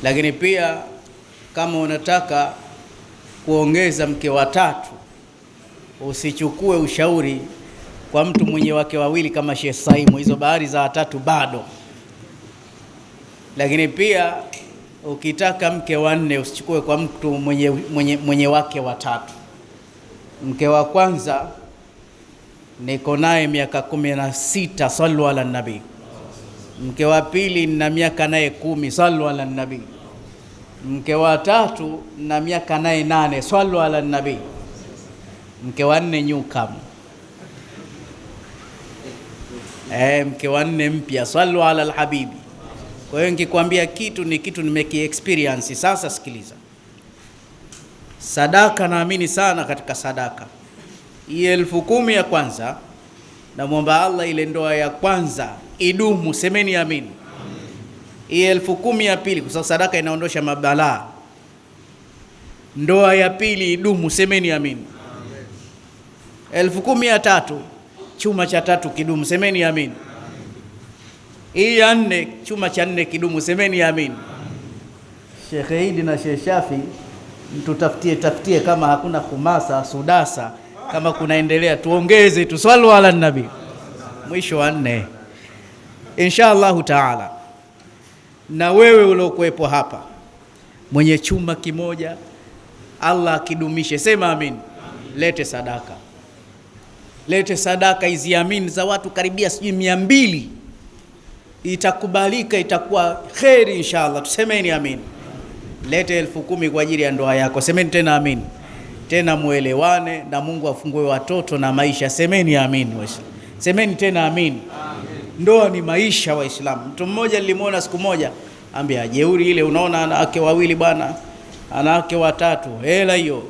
Lakini pia kama unataka kuongeza mke wa tatu, usichukue ushauri kwa mtu mwenye wake wawili kama Sheikh Saimu, hizo bahari za watatu bado. Lakini pia ukitaka mke wa nne, usichukue kwa mtu mwenye wake watatu. Mke wa kwanza niko naye miaka 16, sallu ala nabii. Mke wa pili na miaka naye 10, sallu ala nabii. Mke wa tatu na miaka naye 8, sallu ala nabii. Mke wa nne nyukamu, mke wa nne mpya, sallu ala alhabibi. Kwa hiyo nikikwambia kitu ni kitu nimeki experience. Sasa sikiliza, sadaka, naamini sana katika sadaka hii 10,000 ya kwanza. Namwomba Allah ile ndoa ya kwanza idumu, semeni amin. Hii 10,000 ya pili, kwa sababu sadaka inaondosha mabalaa. Ndoa ya pili idumu, semeni amin. 10,000 ya tatu, chuma cha tatu kidumu, semeni amin. Hii ya 4, chuma cha 4 kidumu, semeni amin. Sheikh Eid na Sheikh Shafi, mtu tafutie kama hakuna khumasa sudasa, kama kunaendelea tuongeze tu, swallu ala nabii. Mwisho wa 4 inshallah taala. Na wewe uliokuepo hapa mwenye chuma kimoja, Allah akidumishe, sema amin. Lete sadaka, lete sadaka hizi amin za watu karibia 200, itakubalika, itakuwa kheri inshallah. Tusemeni amin. Lete 10,000 kwa ajili ya ndoa yako, semeni tena amin. Tena muelewane na Mungu afungue watoto na maisha, semeni amin. Waislamu semeni tena amin. Ndoa ni maisha Waislamu. Mtu mmoja nilimwona siku moja, ambia jeuri ile, unaona ana wake wawili bwana, ana wake watatu, hela hiyo.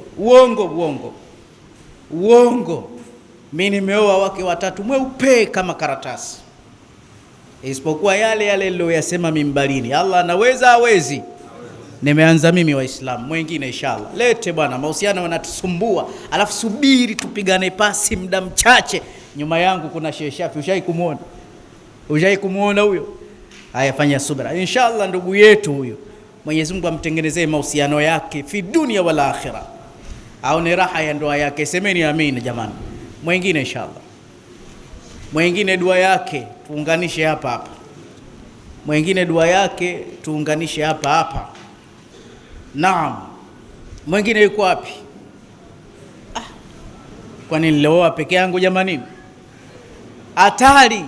Uongo. Mimi nimeoa wake watatu mweupe kama karatasi, isipokuwa yale niliyoyasema mimbarini. Allah anaweza, hawezi? Nimeanza mimi Waislamu, mwingine inshallah. Lete bwana, mahusiano yanatusumbua, alafu subiri tupigane pasi muda mchache. Nyuma yangu kuna Sheikh Shafi, ushai kumuona huyo? Haya, fanya subra inshallah, ndugu yetu huyo. Mwenyezi Mungu amtengenezee mahusiano yake fi dunia wala akhira, aone raha ya ndoa yake, semeni amin jamani. Mwingine inshallah, mwingine dua yake tuunganishe hapa. Mwingine dua yake tuunganishe hapa. Naam. Mwingine yuko wapi? Kwa nini leo peke yangu jamani? Hatari.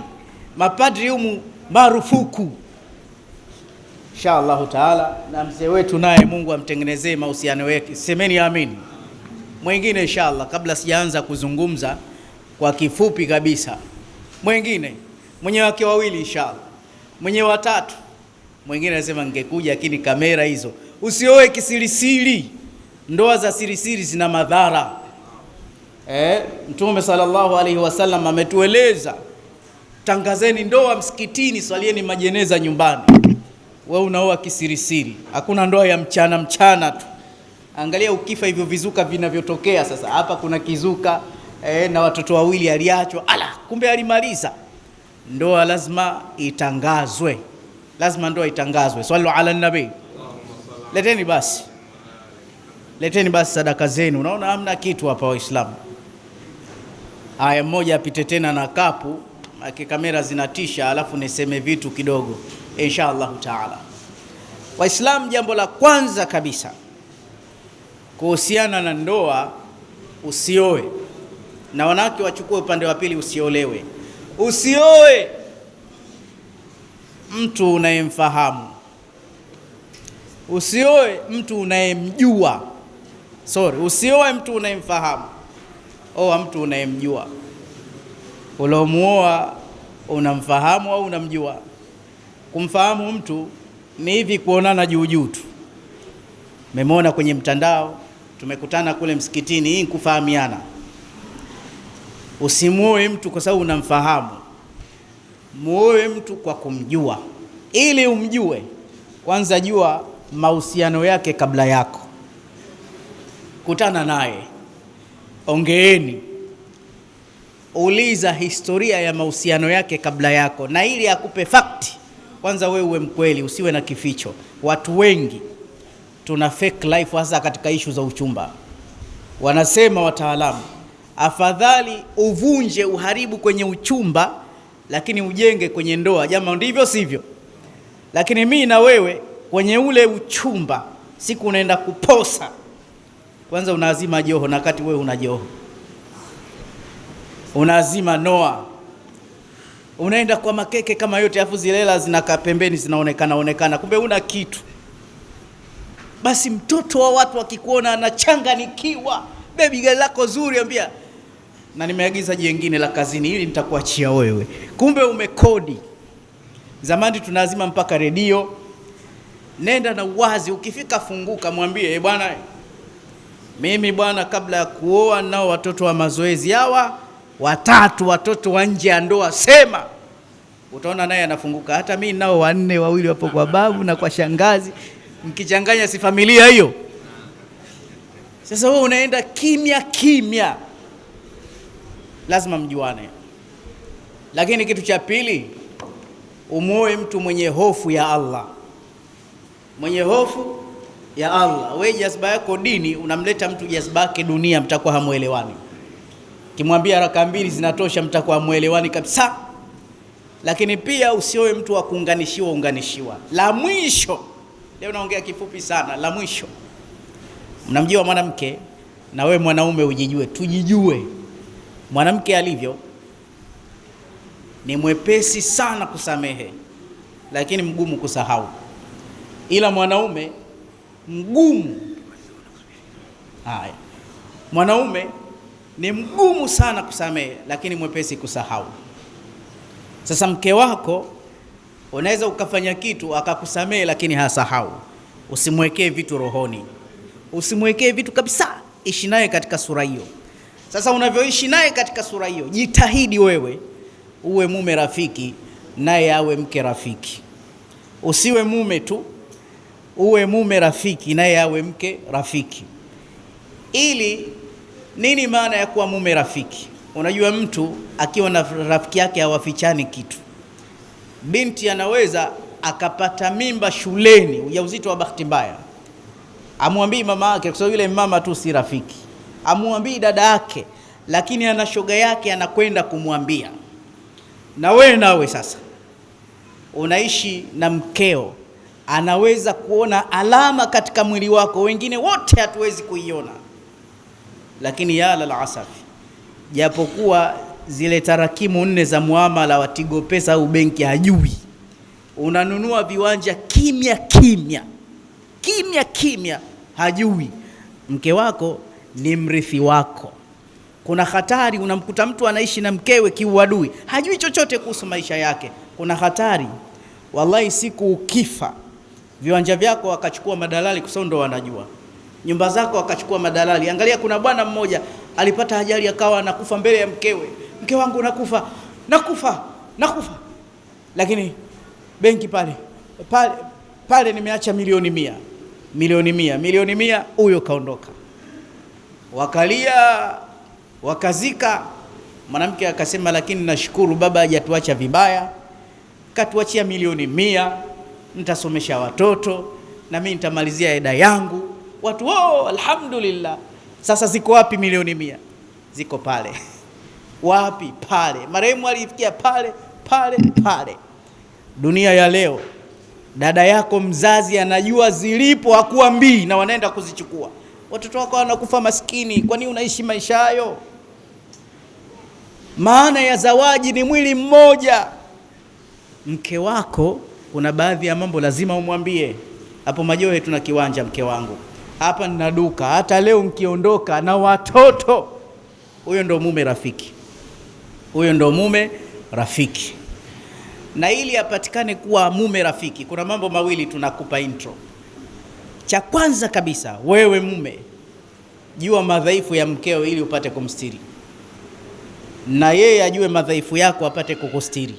Mapadri humu marufuku inshallah taala. Na mzee wetu naye Mungu amtengenezee mahusiano yake, semeni amin. Mwingine inshallah, kabla sijaanza kuzungumza kwa kifupi kabisa, mwingine mwenye wake wawili inshallah, mwenye watatu. Mwingine anasema ningekuja, lakini kamera hizo usioe kisirisiri. Ndoa za sirisiri zina madhara. Mtume sallallahu alaihi wasallam ametueleza, tangazeni ndoa msikitini, swalieni majeneza nyumbani. Wewe unaoa kisirisiri, hakuna ndoa ya mchana tu. Angalia ukifa hivyo vizuka vinavyotokea sasa. Hapa kuna kizuka na watoto wawili aliachwa, kumbe alimaliza. Ndoa lazima itangazwe, ndoa itangazwe. Swallu ala nabii. Leteni basi sadaka zenu. Unaona hamna kitu hapa Waislamu. Haya, mmoja apite tena na kapu, kamera zinatisha, alafu niseme vitu kidogo inshallah taala. Waislamu, jambo la kwanza kabisa kuhusiana na ndoa, usioe. Na wanawake wachukue upande wa pili, usiolewe. Usioe mtu unayemfahamu, usioe mtu unayemjua. Usioe mtu unayemfahamu, oa mtu unayemjua. Ulomuoa unamfahamu au unamjua? Kumfahamu mtu ni hivi, kuonana juu tu. Memona kwenye mtandao, tumekutana kule msikitini, hii kufahamiana. Usimuoe mtu kwa sababu unamfahamu, muoe mtu kwa kumjua. Ili umjue, kwanza jua mahusiano yake kabla yako. Kutana naye, ongeeni, uliza historia ya mahusiano yake kabla yako, na ili akupe fakti kwanza wewe uwe mkweli, usiwe na kificho. Watu wengi tuna fake life, hasa katika ishu za uchumba. Wanasema wataalamu, afadhali uvunje, uharibu kwenye uchumba, lakini ujenge kwenye ndoa. Jamaa, ndivyo sivyo? Lakini mimi na wewe kwenye ule uchumba, siku unaenda kuposa, kwanza unaazima joho, na wakati wewe una joho, unaazima noa, unaenda kwa makeke kama yote, afu zilela zinakaa pembeni, zinaonekana, kumbe una kitu. Basi mtoto wa watu akikuona anachanganikiwa, baby gari lako zuri, ambia na nimeagiza jingine la kazini, ili nitakuachia wewe, kumbe umekodi. Zamani tunazima mpaka redio. Nenda na uwazi, ukifika funguka, mwambie bwana, mimi bwana, kabla ya kuoa nao watoto wa mazoezi hawa 3, watoto wa nje ya ndoa, sema. Utaona naye anafunguka. Hata mimi nao 4, 2 wapo kwa babu na kwa shangazi, mkichanganya si familia hiyo? Sasa wewe unaenda kimya, lazima mjuane. Lakini kitu cha pili, umuoe mtu mwenye hofu ya Allah. Mwenye hofu ya Allah. Wewe jazba yako dini, unamleta mtu jazba yake dunia, mtakuwa hamuelewani. Kimwambia raka 2 zinatosha, mtakuwa hamuelewani kabisa. Lakini pia usioe mtu wa kuunganishiwa. La mwisho, leo naongea kifupi sana, la mwisho, mnamjua mwanamke, na wewe mwanaume ujijue, tujijue. Mwanamke alivyo ni mwepesi sana kusamehe, lakini mgumu kusahau. Ila mwanaume mgumu. Haya, mwanaume ni mgumu sana kusamehe, lakini mwepesi kusahau. Sasa mke wako unaweza ukafanya kitu akakusamehe, lakini hasahau. Usimwekee vitu rohoni, usimwekee vitu kabisa. Ishi naye katika sura hiyo. Sasa unavyoishi naye katika sura hiyo, jitahidi wewe uwe mume rafiki, naye awe mke rafiki. Usiwe mume tu, uwe mume rafiki, naye awe mke rafiki. Ili nini maana ya kuwa mume rafiki? Unajua, mtu akiwa na rafiki yake hawafichani kitu. Binti anaweza akapata mimba shuleni, ujauzito wa bahati mbaya, amwambii mama yake, kwa sababu yule mama tu si rafiki. Amwambii dada yake, lakini ana shoga yake anakwenda kumwambia. Na wewe nawe sasa unaishi na mkeo, anaweza kuona alama katika mwili wako, wengine wote hatuwezi kuiona. Lakini ya lalasafi, japokuwa zile tarakimu 4 za muamala wa Tigo Pesa au benki hajui, unanunua viwanja kimya, hajui. Mke wako ni mrithi wako. Kuna hatari, unamkuta mtu anaishi na mkewe kiuadui, hajui chochote kuhusu maisha yake. Kuna hatari wallahi, siku ukifa, viwanja vyako wakachukua madalali, kwa sababu ndo wanajua. Nyumba zako wakachukua madalali. Angalia, kuna bwana mmoja alipata ajali, akawa anakufa mbele ya mkewe. Mke wangu nakufa. Lakini benki pale nimeacha milioni 100. Huyo kaondoka. Wakalia, wakazika. Mwanamke akasema, lakini nashukuru baba hajatuacha vibaya, katuachia milioni 100, nitasomesha watoto na mimi nitamalizia eda yangu. Watu alhamdulillah. Sasa ziko wapi milioni 100? Ziko pale. Wapi? Pale. Marehemu alifikia pale. Dunia ya leo, dada yako mzazi anajua zilipo, hakuambii, na wanaenda kuzichukua. Watoto wako wanakufa maskini. Kwa nini unaishi maisha hayo? Maana ya zawaji ni mwili mmoja. Mke wako, kuna baadhi ya mambo lazima umwambie. Hapo Majohe tuna kiwanja, mke wangu, hapa nina duka, hata leo mkiondoka na watoto. Huyo ndo mume rafiki. Na ili apatikane kuwa mume rafiki, kuna mambo mawili tunakupa intro. Cha kwanza kabisa, wewe mume, jua madhaifu ya mkeo ili upate kumstiri, na yeye ajue madhaifu yako apate kukustiri.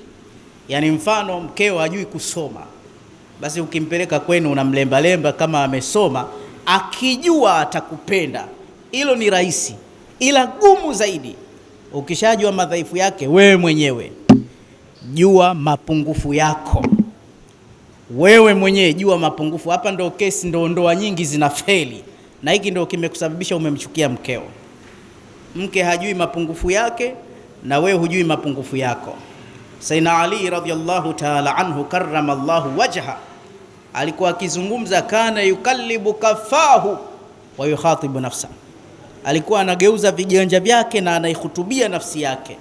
Yani mfano, mkeo hajui kusoma, basi ukimpeleka kwenu unamlemba kama amesoma, akijua atakupenda. Hilo ni rahisi, ila gumu zaidi ukishajua madhaifu yake. Wewe mwenyewe jua mapungufu yako, Wewe mwenyewe jua mapungufu. Hapa ndo kesi, ndo ndoa nyingi zinafeli, na hiki ndo kimekusababisha umemchukia mkeo. Mke hajui mapungufu yake na wewe hujui mapungufu yako. Sayyidina Ali radhiyallahu ta'ala anhu karrama Allahu wajha, alikuwa akizungumza, kana yukallibu kafahu wa yukhatibu nafsa, alikuwa anageuza viganja vyake na anaihutubia nafsi yake.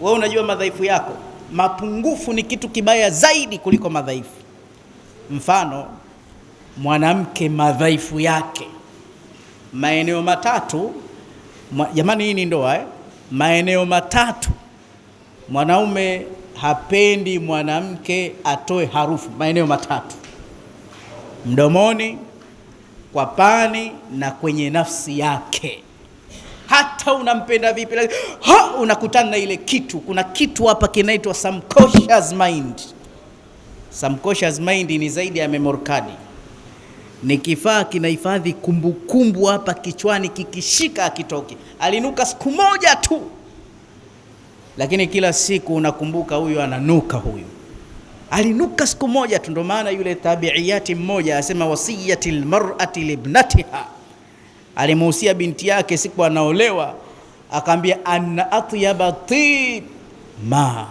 Wewe unajua madhaifu yako. Mapungufu ni kitu kibaya zaidi kuliko madhaifu. Mfano, mwanamke madhaifu yake maeneo matatu. Jamani, hii ni ndoa Maeneo matatu mwanaume hapendi mwanamke atoe harufu. Maeneo matatu: mdomoni, kwa pani na kwenye nafsi yake. Hata unampenda vipi, unakutana na ile kitu. Kuna kitu hapa kinaitwa subconscious mind. Subconscious mind ni zaidi ya memory card. Ni kifaa kinahifadhi kumbukumbu hapa kichwani, kikishika akitoki. Alinuka siku moja tu, lakini kila siku unakumbuka huyu ananuka, huyu alinuka siku moja tu. Ndio maana yule tabiiyati mmoja asema, wasiyatil mar'ati libnatiha, alimuhusia binti yake siku anaolewa, akaambia, anna atyaba tib ma,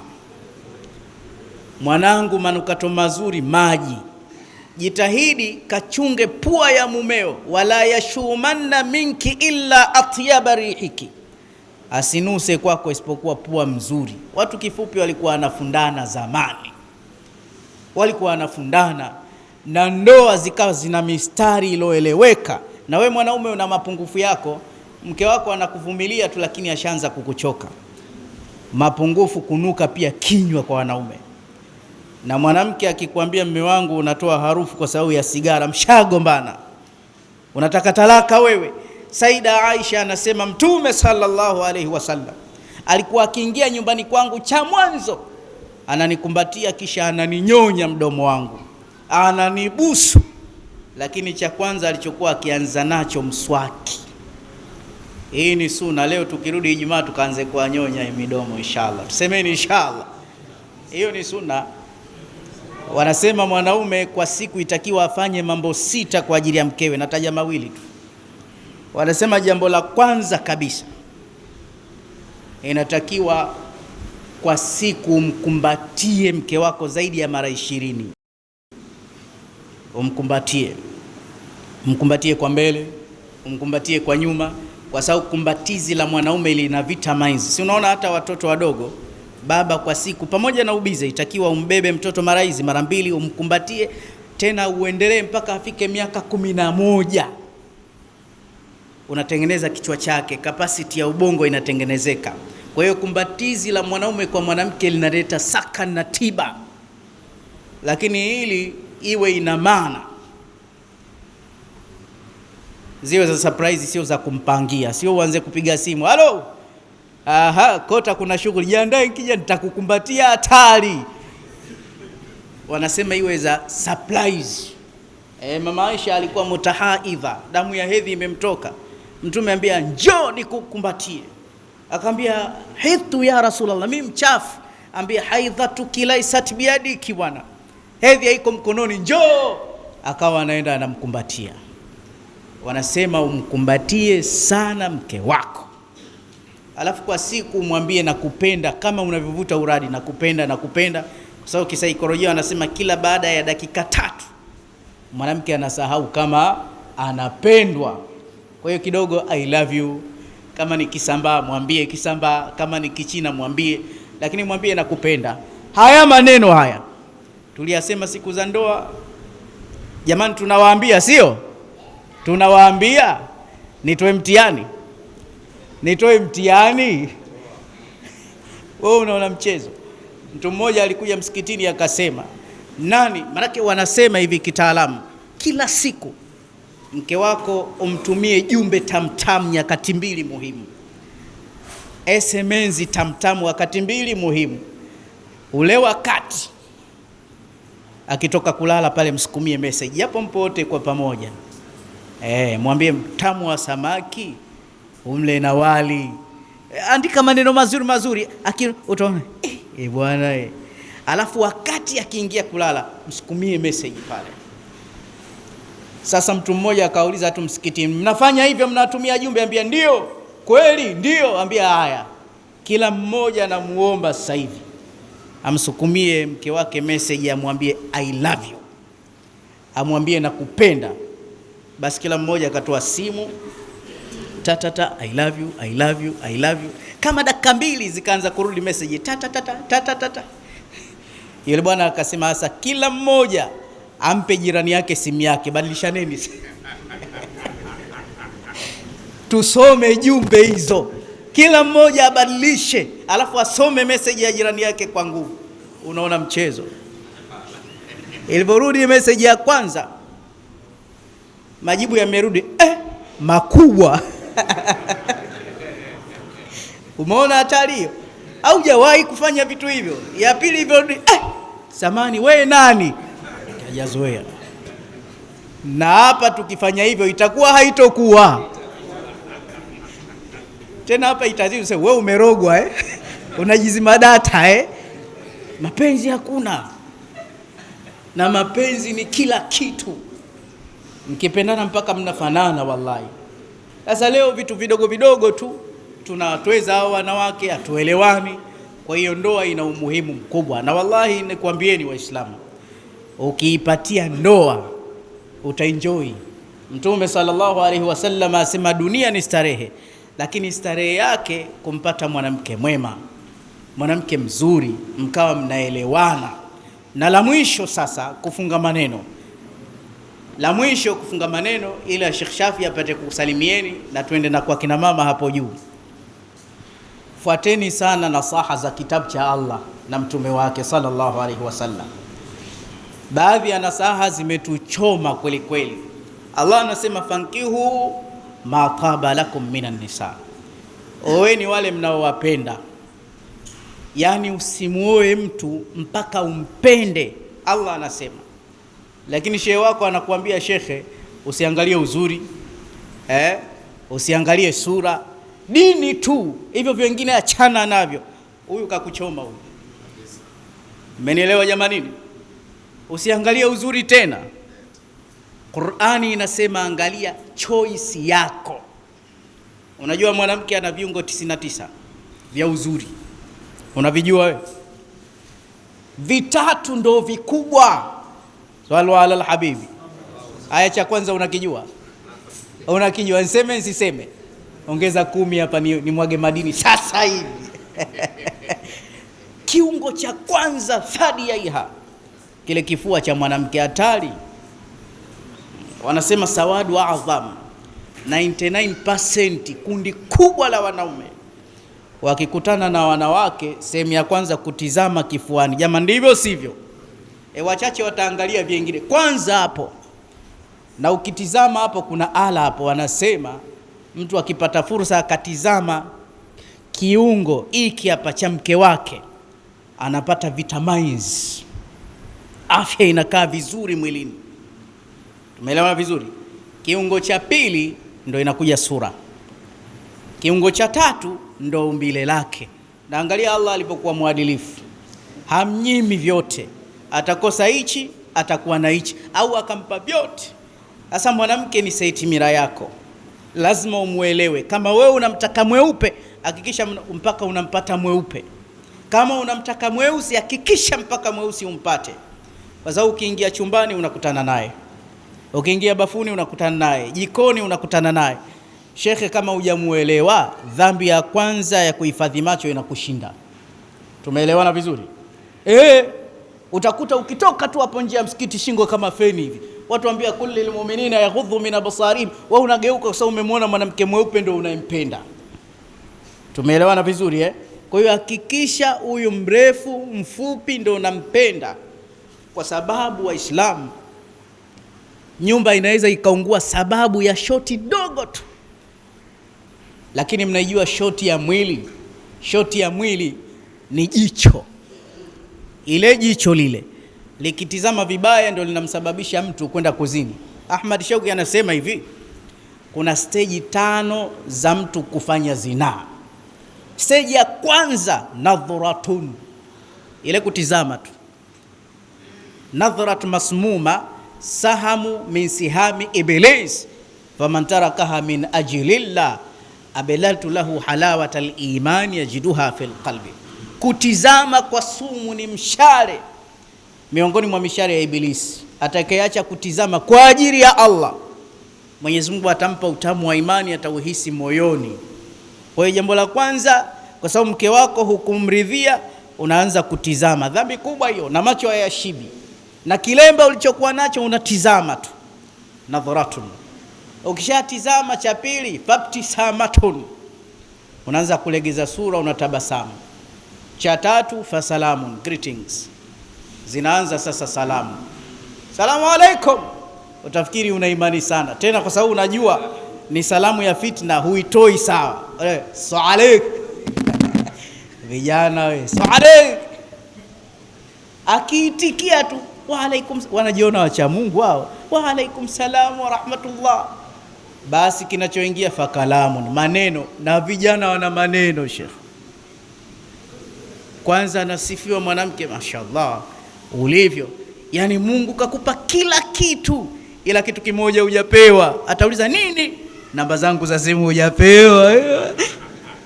mwanangu, manukato mazuri maji. Jitahidi kachunge pua ya mumeo, wala yashumanna minki illa atyaba rihiki, asinuse kwako isipokuwa pua mzuri. Watu kifupi walikuwa wanafundana zamani, walikuwa wanafundana na ndoa zikawa zina mistari iliyoeleweka. Na we mwanaume una mapungufu yako, mke wako anakuvumilia tu, lakini ashaanza kukuchoka. Mapungufu, kunuka pia kinywa kwa wanaume. Na mwanamke akikwambia, mume wangu unatoa harufu kwa sababu ya sigara, mshagombana, unataka talaka wewe. Saida Aisha anasema Mtume sallallahu alaihi wasallam alikuwa akiingia nyumbani kwangu, cha mwanzo ananikumbatia, kisha ananinyonya mdomo wangu, ananibusu, lakini cha kwanza alichokuwa akianza nacho mswaki. Hii ni sunna. Leo tukirudi Ijumaa tukaanze kuanyonya midomo inshallah. Tusemeni inshallah. Hiyo ni sunna. Wanasema mwanaume kwa siku itakiwa afanye mambo 6 kwa ajili ya mkewe. Nataja mawili tu. Wanasema jambo la kwanza kabisa, inatakiwa kwa siku umkumbatie mke wako zaidi ya mara 20. Umkumbatie kwa mbele, umkumbatie kwa nyuma, kwa sababu kumbatizi la mwanaume lina vitamins. Si unaona hata watoto wadogo, baba kwa siku pamoja na ubize itakiwa umbebe mtoto mara 2, umkumbatie, tena uendelee mpaka afike miaka 11. Unatengeneza kichwa chake, capacity ya ubongo inatengenezeka. Kwa hiyo kumbatizi la mwanaume kwa mwanamke linaleta sakan na tiba, lakini ili iwe ina maana, ziwe za surprise, sio za kumpangia. Sio uanze kupiga simu, halo, kota kuna shughuli, jiandae nikija nitakukumbatia, hatari. Wanasema iwe za surprise. Mama Aisha alikuwa mutahaidha, damu ya hedhi imemtoka. Mtume ambia, njoo nikukumbatie. Akamwambia, hidtu ya Rasulullah, mimi mchafu. Ambia, haidhatuki laysat biyadiki, bwana, hedhi haiko mkononi, njoo. Akawa anaenda anamkumbatia. Wanasema umkumbatie sana mke wako, alafu kwa siku umwambie nakupenda, kama unavyovuta uradi, nakupenda. Kwa sababu kisaikolojia wanasema kila baada ya dakika 3 mwanamke anasahau kama anapendwa. Kwa hiyo kidogo I love you, kama ni Kisambaa mwambie Kisambaa, kama ni Kichina mwambie, lakini mwambie nakupenda. Haya maneno haya tuliyasema siku za ndoa. Jamani, tunawaambia, sio? Tunawaambia nitoe mtihani. Wewe unaona mchezo? Mtu mmoja alikuja msikitini akasema, nani, manake wanasema hivi kitaalamu, kila siku mke wako umtumie jumbe tamtamu nyakati 2 muhimu. SMS tamtamu wakati 2 muhimu. Ule wakati akitoka kulala pale, msukumie message, japo mpo wote kwa pamoja. Mwambie mtamu wa samaki umle na wali. Andika maneno mazuri, utaona bwana, alafu wakati akiingia kulala msukumie message pale. Sasa mtu mmoja akauliza tu msikitini, mnafanya hivyo, mnatumia jumbe? Ambia ndio. Kweli? Ndio. Ambia haya, kila mmoja anamuomba sasa hivi amsukumie mke wake message, amwambie I love you, amwambie nakupenda. Basi kila mmoja akatoa simu, tatata, I love you, I love you, I love you. Kama dakika 2 zikaanza kurudi message tatata. Yule bwana akasema sasa kila mmoja ampe jirani yake simu yake, badilishaneni tusome jumbe hizo, kila mmoja abadilishe, alafu asome message ya jirani yake kwa nguvu. Unaona mchezo? Iliporudi message ya kwanza, majibu yamerudi makubwa. Umeona hatari hiyo? Haujawahi kufanya vitu hivyo. Ya pili hivyo, samani wewe nani? Hajazoea. Na hapa tukifanya hivyo itakuwa haitokuwa tena. Hapa itazimu sasa, wewe umerogwa unajizima data Mapenzi hakuna, na mapenzi ni kila kitu, mkipendana mpaka mnafanana wallahi. Sasa leo vitu vidogo vidogo tu tunawatweza hao wanawake, hatuelewani. Kwa hiyo ndoa ina umuhimu mkubwa, na wallahi nikwambieni Waislamu, ukiipatia ndoa utaenjoy. Mtume sallallahu alaihi wasallam asema dunia ni starehe, lakini starehe yake kumpata mwanamke mwema, mwanamke mzuri, mkawa mnaelewana. Na la mwisho sasa kufunga maneno, la mwisho kufunga maneno, ili Sheikh Shafi apate kusalimieni na tuende na kwa kina mama hapo juu. Fuateni sana nasaha za kitabu cha Allah na mtume wake sallallahu alaihi wasallam. Baadhi ya nasaha zimetuchoma kweli kweli. Allah anasema fankihu ma taba lakum minan nisa, oweni wale mnaowapenda. Yani usimuoe mtu mpaka umpende, Allah anasema. Lakini shehe wako anakuambia, shekhe, usiangalie uzuri, usiangalie sura, dini tu, hivyo vingine achana navyo. Huyu kakuchoma huyu. Mmenielewa jamani? Usiangalie uzuri tena. Qur'ani inasema angalia choice yako. Unajua mwanamke ana viungo 99 vya uzuri. Unavijua wewe? 3 ndo vikubwa. Swalla ala alhabibi. Aya cha kwanza unakijua? Unakijua? Niseme nisiseme? Ongeza 10 hapa ni mwage madini sasa hivi. Kiungo cha kwanza, thadiyaiha, kile kifua cha mwanamke hatari. Wanasema sawadu adham, 99% kundi kubwa la wanaume wakikutana na wanawake, sehemu ya kwanza kutizama kifuani. Jamani, ndivyo sivyo? Wachache wataangalia vingine kwanza hapo. Na ukitizama hapo kuna ala hapo, wanasema mtu akipata fursa akatizama kiungo hiki hapa cha mke wake, anapata vitamins, afya inakaa vizuri mwilini. Tumeelewana vizuri? Kiungo cha pili ndo inakuja sura. Kiungo cha 3 ndo umbile lake. Na angalia Allah alipokuwa mwadilifu, hamnyimi vyote. Atakosa hichi, atakuwa na hichi, au akampa vyote. Sasa mwanamke ni saitimira yako, lazima umuelewe. Kama wewe unamtaka mweupe, hakikisha mpaka unampata mweupe. Kama unamtaka mweusi, hakikisha mpaka mweusi umpate. Kwa sababu ukiingia chumbani unakutana naye, ukiingia bafuni unakutana naye, jikoni unakutana naye. Shekhe, kama hujamuelewa, dhambi ya kwanza ya kuhifadhi macho inakushinda. Tumeelewana vizuri? Utakuta ukitoka tu hapo nje ya msikiti shingo kama feni hivi. Watu waambia kulli lilmu'minina yaghuddu min absarihim, wewe unageuka kwa sababu umemwona mwanamke mweupe ndio unampenda. Tumeelewana vizuri Kwa hiyo hakikisha huyu mrefu mfupi ndio unampenda, kwa sababu Waislamu, nyumba inaweza ikaungua sababu ya shoti dogo tu. Lakini mnaijua shoti ya mwili? Shoti ya mwili ni jicho. Ile jicho lile likitizama vibaya ndio linamsababisha mtu kwenda kuzini. Ahmad Shauki anasema hivi, kuna stage 5 za mtu kufanya zinaa. Stage ya kwanza nadhuratun, ile kutizama tu. nadhrat masmuma sahamu min sihami iblis faman tarakaha min ajlillah abelaltu lahu halawata al-iman yajiduha fil qalbi. Kutizama kwa sumu ni mshale miongoni mwa mishale ya Ibilisi. Atakayeacha kutizama kwa ajili ya Allah, Mwenyezi Mungu atampa utamu wa imani, atauhisi moyoni. Kwa hiyo jambo la kwanza, kwa sababu mke wako hukumridhia, unaanza kutizama. Dhambi kubwa hiyo, na macho hayashibi, na kilemba ulichokuwa nacho unatizama tu. Nadharatun. Ukishatizama, cha pili, fabtisamatun, unaanza kulegeza sura, unatabasamu. Cha tatu, fasalamun, greetings. Zinaanza sasa salamu. Salamu alaikum. Utafikiri una imani sana. Tena kwa sababu unajua ni salamu ya fitna, huitoi sawa. Salamu vijana we, salamu. Akiitikia tu wa alaikum, wanajiona wacha Mungu wao. Wa alaikum salam wa rahmatullah. Basi kinachoingia fakalamun, maneno. Na vijana wana maneno, Sheikh. Kwanza anasifiwa mwanamke, mashallah ulivyo, yani Mungu kakupa kila kitu, ila kitu kimoja hujapewa. Atauliza nini? Namba zangu za simu hujapewa.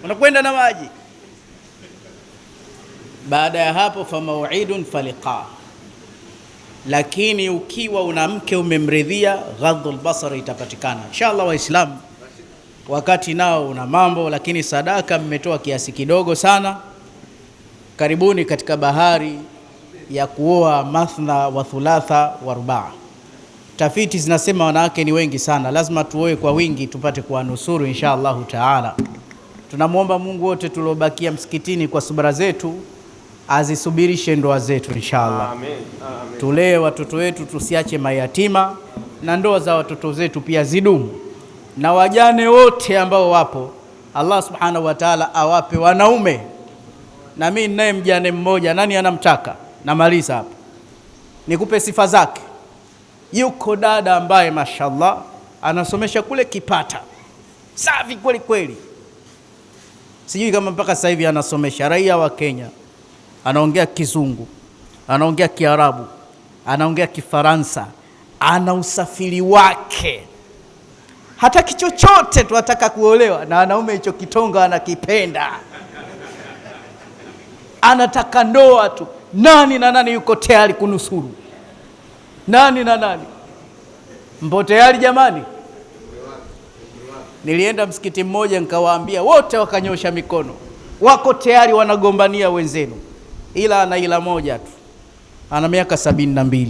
Unakwenda na maji. Baada ya hapo, fa mau'idun faliqa. Lakini ukiwa una mke umemridhia, ghadhul basar itapatikana inshallah. Waislamu, wakati nao una mambo, lakini sadaka mmetoa kiasi kidogo sana. Karibuni katika bahari ya kuoa mathna wa thulatha wa rubaa. Tafiti zinasema wanawake ni wengi sana, lazima tuoe kwa wingi tupate kuwanusuru inshallah taala. Tunamuomba Mungu wote tuliobakia msikitini kwa subira zetu azisubirishe ndoa zetu inshallah. Amen. Amen. Tulee watoto wetu, tusiache mayatima, na ndoa za watoto zetu pia zidumu. Na wajane wote ambao wapo, Allah subhanahu wa ta'ala awape wanaume. Na mimi ninaye mjane mmoja, nani anamtaka? Namaliza hapa. Nikupe sifa zake. Yuko dada ambaye mashallah anasomesha kule Kipata. Safi kweli kweli. Sijui kama mpaka sasa hivi anasomesha, raia wa Kenya. Anaongea Kizungu, anaongea Kiarabu, anaongea Kifaransa, ana usafiri wake. Hata kichochote tu ataka kuolewa, na wanaume hicho kitonga anakipenda. Anataka ndoa tu. Nani na nani yuko tayari kunusuru? Nani na nani? Mpo tayari jamani? Nilienda msikiti mmoja nikawaambia, wote wakanyosha mikono. Wako tayari, wanagombania wenzenu. Ila ana ila moja tu. Ana miaka 72.